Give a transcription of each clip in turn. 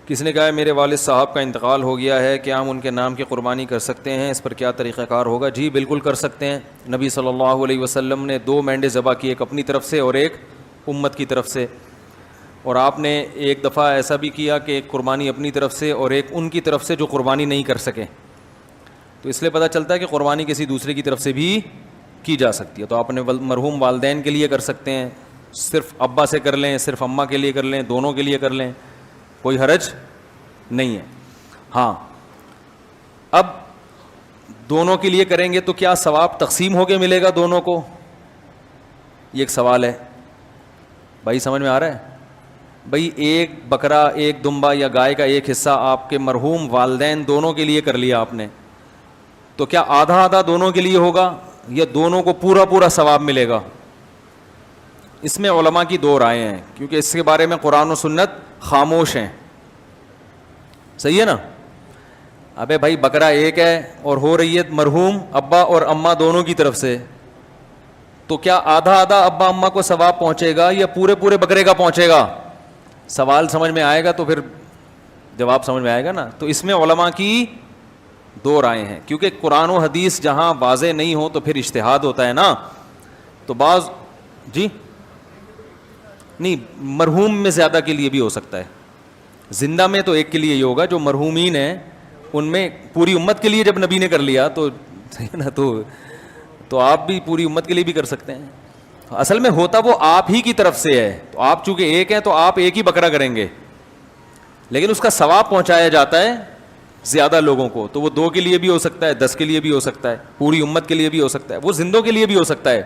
کسی نے کہا ہے میرے والد صاحب کا انتقال ہو گیا ہے، کیا ہم ان کے نام کی قربانی کر سکتے ہیں؟ اس پر کیا طریقہ کار ہوگا؟ جی بالکل کر سکتے ہیں. نبی صلی اللہ علیہ وسلم نے 2 مینڈے ذبح کی، ایک اپنی طرف سے اور ایک امت کی طرف سے. اور آپ نے ایک دفعہ ایسا بھی کیا کہ ایک قربانی اپنی طرف سے اور ایک ان کی طرف سے جو قربانی نہیں کر سکے. تو اس لیے پتہ چلتا ہے کہ قربانی کسی دوسرے کی طرف سے بھی کی جا سکتی ہے. تو آپ نے مرحوم والدین کے لیے کر سکتے ہیں، صرف ابا سے کر لیں، صرف اماں کے لیے کر لیں، دونوں کے لیے کر لیں، کوئی حرج نہیں ہے. ہاں اب دونوں کے لیے کریں گے تو کیا ثواب تقسیم ہو کے ملے گا دونوں کو؟ یہ ایک سوال ہے. بھائی سمجھ میں آ رہا ہے؟ بھائی ایک بکرا، ایک دمبا یا گائے کا ایک حصہ آپ کے مرحوم والدین دونوں کے لیے کر لیا آپ نے، تو کیا آدھا آدھا دونوں کے لیے ہوگا یا دونوں کو پورا پورا ثواب ملے گا؟ اس میں علماء کی 2 رائے ہیں، کیونکہ اس کے بارے میں قرآن و سنت خاموش ہیں. صحیح ہے نا؟ ابے بھائی بکرا ایک ہے اور ہو رہی ہے مرحوم ابا اور اماں دونوں کی طرف سے، تو کیا آدھا آدھا ابا اماں کو ثواب پہنچے گا یا پورے پورے بکرے کا پہنچے گا؟ سوال سمجھ میں آئے گا تو پھر جواب سمجھ میں آئے گا نا. تو اس میں علماء کی 2 رائے ہیں، کیونکہ قرآن و حدیث جہاں واضح نہیں ہو تو پھر اجتہاد ہوتا ہے نا. تو بعض جی نہیں، مرحوم میں زیادہ کے لیے بھی ہو سکتا ہے. زندہ میں تو ایک کے لیے ہی ہوگا، جو مرحومین ہیں ان میں پوری امت کے لیے جب نبی نے کر لیا تو نا تو آپ بھی پوری امت کے لیے بھی کر سکتے ہیں. اصل میں ہوتا وہ آپ ہی کی طرف سے ہے، تو آپ چونکہ ایک ہیں تو آپ ایک ہی بکرا کریں گے، لیکن اس کا ثواب پہنچایا جاتا ہے زیادہ لوگوں کو. تو وہ 2 کے لیے بھی ہو سکتا ہے، 10 کے لیے بھی ہو سکتا ہے، پوری امت کے لیے بھی ہو سکتا ہے، وہ زندوں کے لیے بھی ہو سکتا ہے،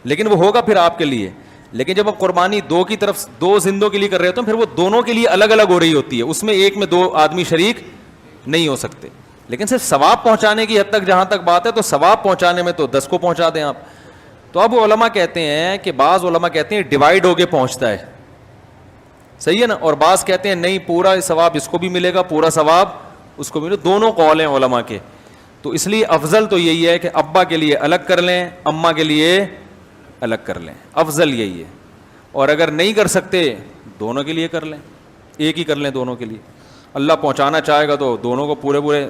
لیکن وہ ہوگا پھر آپ کے لیے. لیکن جب آپ قربانی 2 کی طرف 2 زندوں کے لیے کر رہے ہوتے ہیں، پھر وہ دونوں کے لیے الگ الگ ہو رہی ہوتی ہے، اس میں ایک میں 2 آدمی شریک نہیں ہو سکتے. لیکن صرف ثواب پہنچانے کی حد تک جہاں تک بات ہے، تو ثواب پہنچانے میں تو 10 کو پہنچا دیں آپ. تو اب علماء کہتے ہیں کہ بعض علماء کہتے ہیں ڈیوائڈ ہو کے پہنچتا ہے، صحیح ہے نا، اور بعض کہتے ہیں نہیں پورا ثواب اس کو بھی ملے گا، پورا ثواب اس کو بھی. دونوں قول ہیں علماء کے. تو اس لیے افضل تو یہی ہے کہ ابا کے لیے الگ کر لیں، اماں کے لیے الگ کر لیں، افضل یہی ہے. اور اگر نہیں کر سکتے دونوں کے لیے کر لیں، ایک ہی کر لیں دونوں کے لیے. اللہ پہنچانا چاہے گا تو دونوں کو پورے پورے